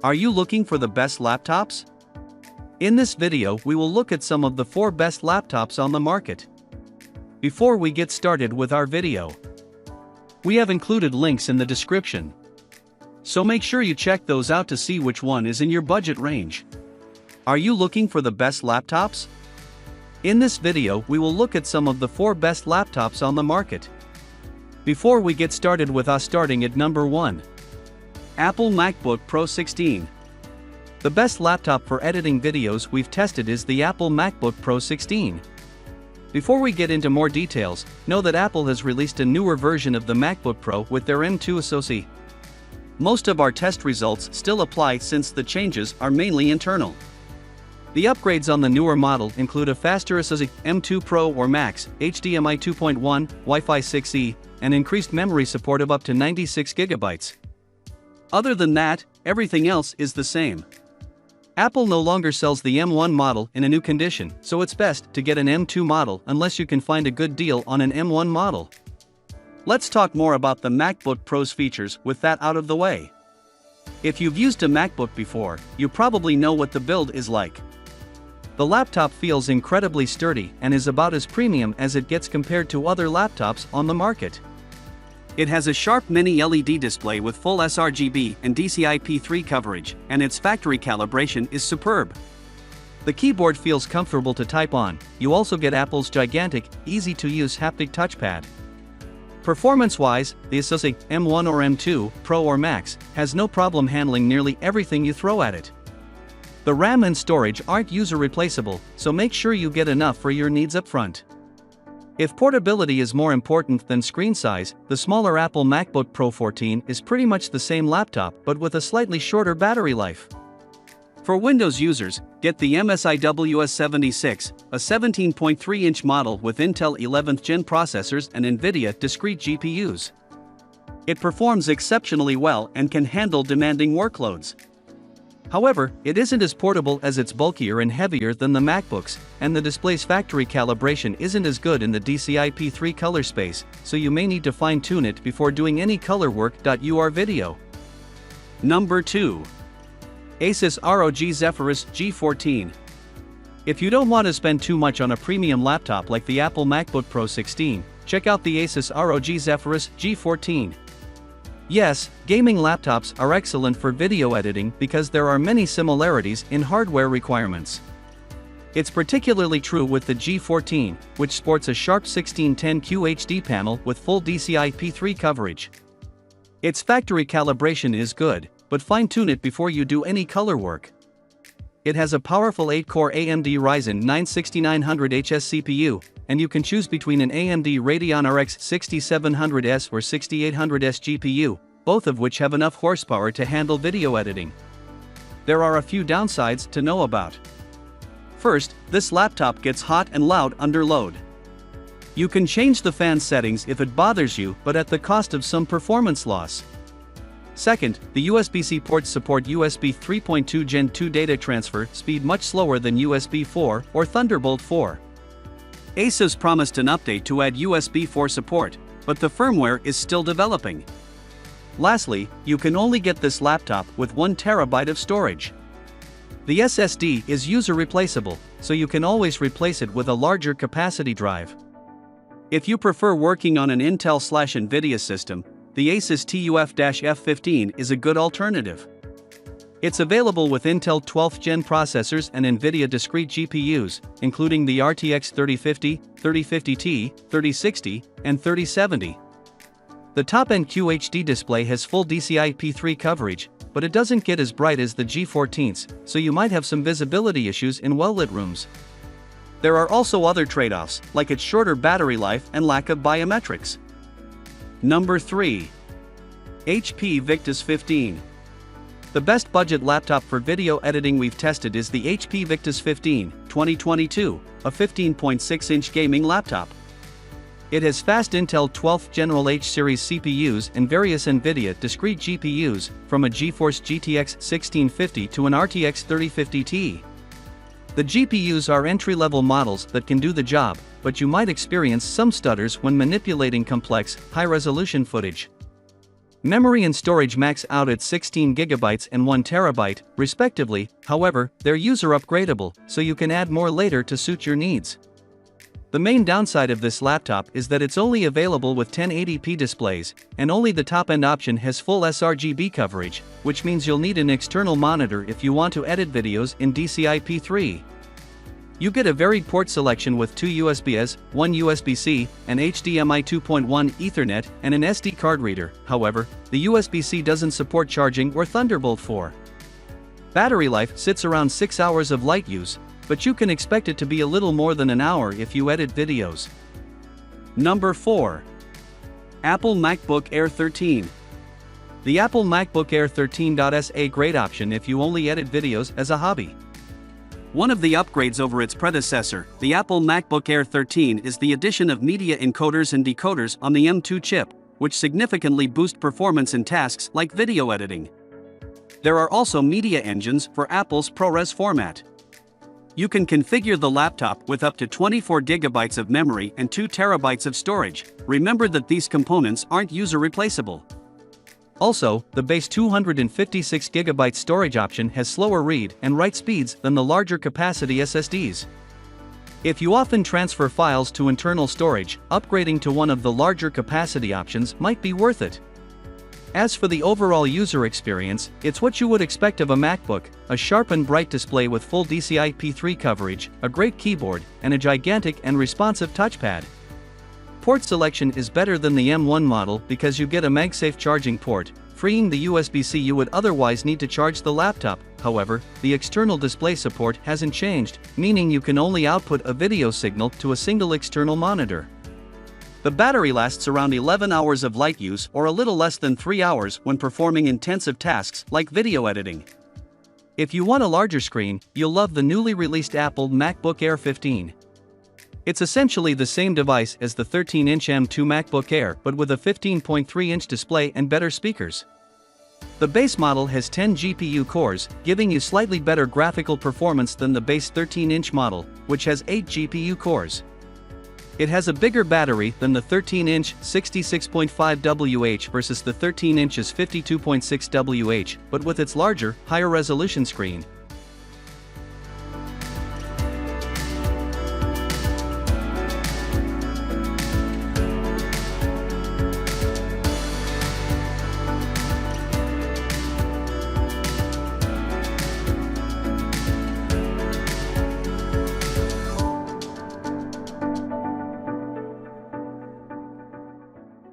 Are you looking for the best laptops? In this video, we will look at some of the 4 best laptops on the market. Before we get started with our video, we have included links in the description. So make sure you check those out to see which one is in your budget range. Are you looking for the best laptops? In this video, we will look at some of the 4 best laptops on the market. Before we get started with us starting at number 1. Apple MacBook Pro 16. The best laptop for editing videos we've tested is the Apple MacBook Pro 16. Before we get into more details, know that Apple has released a newer version of the MacBook Pro with their M2 SoC. Most of our test results still apply since the changes are mainly internal. The upgrades on the newer model include a faster SoC, M2 Pro or Max, HDMI 2.1, Wi-Fi 6E, and increased memory support of up to 96 GB. Other than that, everything else is the same. Apple no longer sells the M1 model in a new condition, so it's best to get an M2 model unless you can find a good deal on an M1 model. Let's talk more about the MacBook Pro's features with that out of the way. If you've used a MacBook before, you probably know what the build is like. The laptop feels incredibly sturdy and is about as premium as it gets compared to other laptops on the market. It has a sharp mini LED display with full sRGB and DCI-P3 coverage, and its factory calibration is superb. The keyboard feels comfortable to type on. You also get Apple's gigantic, easy-to-use haptic touchpad. Performance-wise, the SoC, M1 or M2, Pro or Max, has no problem handling nearly everything you throw at it. The RAM and storage aren't user-replaceable, so make sure you get enough for your needs up front. If portability is more important than screen size, the smaller Apple MacBook Pro 14 is pretty much the same laptop but with a slightly shorter battery life. For Windows users, get the MSI WS76, a 17.3-inch model with Intel 11th Gen processors and NVIDIA discrete GPUs. It performs exceptionally well and can handle demanding workloads. However, it isn't as portable as it's bulkier and heavier than the MacBooks, and the display's factory calibration isn't as good in the DCI-P3 color space, so you may need to fine-tune it before doing any color work. Video. Number 2. Asus ROG Zephyrus G14. If you don't want to spend too much on a premium laptop like the Apple MacBook Pro 16, check out the Asus ROG Zephyrus G14. Yes, gaming laptops are excellent for video editing because there are many similarities in hardware requirements. It's particularly true with the G14, which sports a sharp 1610 QHD panel with full DCI-P3 coverage. Its factory calibration is good, but fine-tune it before you do any color work. It has a powerful 8-core AMD Ryzen 9 6900HS CPU, and you can choose between an AMD Radeon RX 6700S or 6800S GPU, both of which have enough horsepower to handle video editing. There are a few downsides to know about. First, this laptop gets hot and loud under load. You can change the fan settings if it bothers you, but at the cost of some performance loss. Second, the USB-C ports support USB 3.2 Gen 2 data transfer speed much slower than USB 4 or Thunderbolt 4. Asus promised an update to add USB 4 support, but the firmware is still developing. Lastly, you can only get this laptop with 1 TB of storage. The SSD is user replaceable, so you can always replace it with a larger capacity drive. If you prefer working on an Intel/NVIDIA system, the Asus TUF-F15 is a good alternative. It's available with Intel 12th Gen processors and NVIDIA discrete GPUs, including the RTX 3050, 3050 Ti, 3060, and 3070. The top-end QHD display has full DCI-P3 coverage, but it doesn't get as bright as the G14's, so you might have some visibility issues in well-lit rooms. There are also other trade-offs, like its shorter battery life and lack of biometrics. Number 3. HP Victus 15. The best budget laptop for video editing we've tested is the HP Victus 15, 2022, a 15.6-inch gaming laptop. It has fast Intel 12th Gen H series CPUs and various NVIDIA discrete GPUs, from a GeForce GTX 1650 to an RTX 3050 Ti. The GPUs are entry-level models that can do the job, but you might experience some stutters when manipulating complex, high-resolution footage. Memory and storage max out at 16GB and 1TB, respectively. However, they're user upgradable, so you can add more later to suit your needs. The main downside of this laptop is that it's only available with 1080p displays, and only the top-end option has full sRGB coverage, which means you'll need an external monitor if you want to edit videos in DCI-P3. You get a varied port selection with 2 USB-As, 1 USB-C, an HDMI 2.1 Ethernet, and an SD card reader. However, the USB-C doesn't support charging or Thunderbolt 4. Battery life sits around 6 hours of light use, but you can expect it to be a little more than an hour if you edit videos. Number 4. Apple MacBook Air 13. The Apple MacBook Air 13's a great option if you only edit videos as a hobby. One of the upgrades over its predecessor, the Apple MacBook Air 13, is the addition of media encoders and decoders on the M2 chip, which significantly boost performance in tasks like video editing. There are also media engines for Apple's ProRes format. You can configure the laptop with up to 24GB of memory and 2TB of storage. Remember that these components aren't user replaceable. Also, the base 256GB storage option has slower read and write speeds than the larger capacity SSDs. If you often transfer files to internal storage, upgrading to one of the larger capacity options might be worth it. As for the overall user experience, it's what you would expect of a MacBook: a sharp and bright display with full DCI-P3 coverage, a great keyboard, and a gigantic and responsive touchpad. Port selection is better than the M1 model because you get a MagSafe charging port, freeing the USB-C you would otherwise need to charge the laptop. However, the external display support hasn't changed, meaning you can only output a video signal to a single external monitor. The battery lasts around 11 hours of light use or a little less than 3 hours when performing intensive tasks like video editing. If you want a larger screen, you'll love the newly released Apple MacBook Air 15. It's essentially the same device as the 13-inch M2 MacBook Air, but with a 15.3-inch display and better speakers. The base model has 10 GPU cores, giving you slightly better graphical performance than the base 13-inch model, which has 8 GPU cores. It has a bigger battery than the 13-inch 66.5 Wh versus the 13-inch's 52.6 Wh, but with its larger, higher-resolution screen,